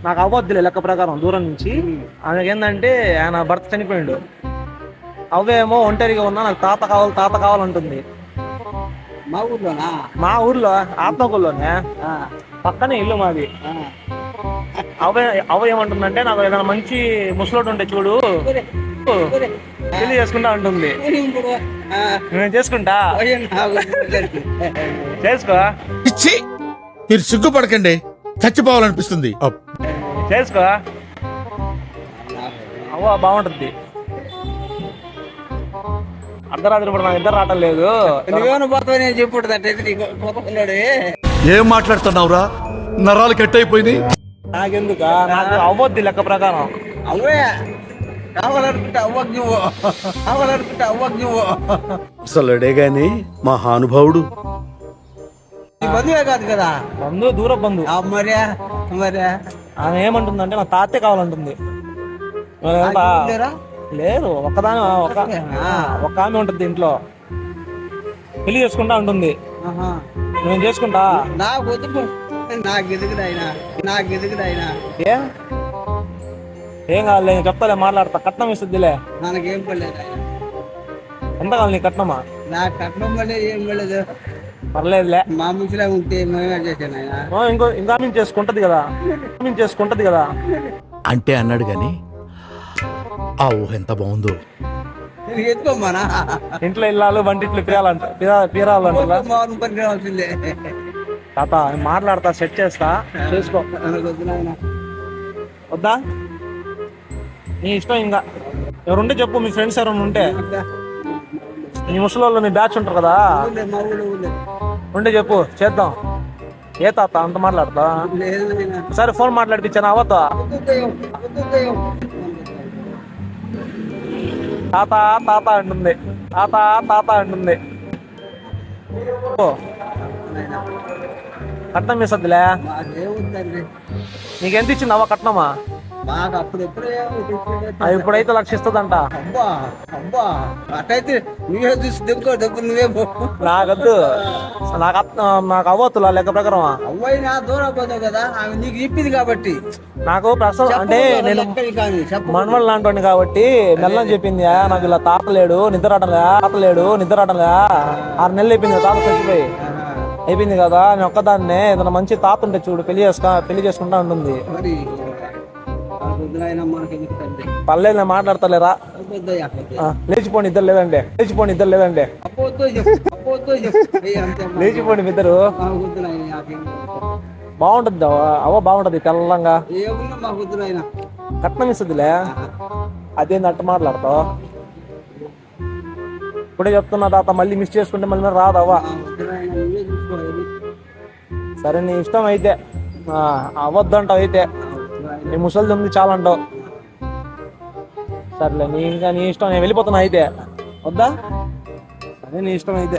నాకు అవ్వద్దులే లెక్క ప్రకారం దూరం నుంచి. ఆమెకి ఏంటంటే ఆయన భర్త చనిపోయిండు, అవ్వేమో ఒంటరిగా ఉన్నా నాకు తాత కావాలంటుంది. మా ఊర్లో ఆత్మకూరులోనే పక్కనే ఇల్లు మాది. అవ్వ ఏమంటుందంటే నాకు ఏదైనా మంచి ముసలోడు ఉంటే చూడు పెళ్లి చేసుకుంటా ఉంటుంది. నేను చేసుకుంటా. చేసుకో, ఇచ్చి మీరు సిగ్గుపడకండి, చచ్చిపోవాలనిపిస్తుంది. చేసుకో. అవ్వ బాగుంటుంది. అర్ధరాత్రి కూడా నా ఇద్దరు రావటం లేదు. నువ్వేమన్నా పోతావు నేను చెప్పుడు ఏం మాట్లాడుతున్నావురా? నరాలు కట్ అయిపోయింది. నాకెందుక, నాకు అవ్వద్ది లెక్క ప్రకారం. అవే కావాలనుకుంటే అవ్వకు నువ్వు, కావాలనుకుంటే అవ్వకు నువ్వు. అసలుడే గాని మా హానుభావుడు బంధువే కాదు కదా, దూర బంధు. మరే మరే ఆమె ఏమంటుందంటే నా తాతే కావాలంటుంది. లేదు, ఒక్కదాని ఒక ఆమె ఉంటుంది ఇంట్లో, పెళ్లి చేసుకుంటా ఉంటుంది. నేను చేసుకుంటా. నాకు వద్దు, నాకు ఎదుగుదాయినా, నాకు ఎదుగుదాయినా. ఏం కావాలి, నేను చెప్తాలే, మాట్లాడతా. కట్నం ఇస్తుందిలే. మనకేం పడలేదు. ఎంత కావాలి నీ కట్నమా? నాకు కట్నం పడలేదు, ఏం పడలేదు. పర్లేదులే, మా ముసలా ఉంటే మేమే చేశాను ఆయన. ఇంకా మేము చేసుకుంటది కదా. అంటే అన్నాడు గాని ఆ ఊహ ఎంత బాగుందో. ఎత్తుకోమానా ఇంట్లో ఇల్లాలు వంటిట్లు పీరాలంటే రావాల్సిందే. తాత మాట్లాడతా, సెట్ చేస్తా, చేసుకో. వద్దా? నీ ఇష్టం. ఇంకా ఎవరుంటే చెప్పు, మీ ఫ్రెండ్స్ ఎవరైనా ఉంటే, నీ ముసలి నీ బ్యాచ్ ఉంటారు కదా, ఉంటే చెప్పు, చేద్దాం. ఏ తాత అంత మాట్లాడతా? సరే, ఫోన్ మాట్లాడిపించాను. అవద్దా? తాత అంటుంది. కట్నం ఇస్తుందిలే. నీకెంత ఇచ్చింది అవ్వ కట్నమా? ఇప్పుడైతే 1,00,000 ఇస్తుందంట. అట్టయితే నువ్వే చూసి డబ్బు నువ్వే. నాకొద్దు, నాకు అవ్వతులా లెక్క ప్రకారం. అవ్వైనా దూరం పోతావు కదా, ఆమె నీకు చెప్పింది కాబట్టి. నాకు ప్రస్తుతం అంటే నేను మనవల్ లాంటి కాబట్టి మెల్లని చెప్పింది. నాకు ఇలా తాతలేడు నిద్రటంగా 6 నెలలు అయిపోయింది తాత చచ్చిపోయి. అయిపోయింది కదా, నేను ఒక్కదాన్నే. ఏదైనా మంచి తాత ఉంటే చూడు, పెళ్లి చేసుకుంటా ఉంటుంది. పర్లేదు, నేను మాట్లాడతలేరా. లేచిపోండి ఇద్దరు లేదండి. లేచిపోండి ఇద్దరు. బాగుంటది అవ్వ, బాగుంటది తెల్లంగా. కట్నం ఇస్తుందిలే. అదేంది అట్ట మాట్లాడతావు? ఇప్పుడే చెప్తున్నా తాత, మళ్ళీ మిస్ చేసుకుంటే మళ్ళీ రాదవ్వ. సరే, నీ ఇష్టం అయితే. అవ్వద్దంటావు అయితే, నీ ముసలిది ఉంది చాలా అంటావు. సర్లే, నీ ఇష్టం. నేను వెళ్ళిపోతున్నా అయితే. వద్దా? అదే నీ ఇష్టం అయితే.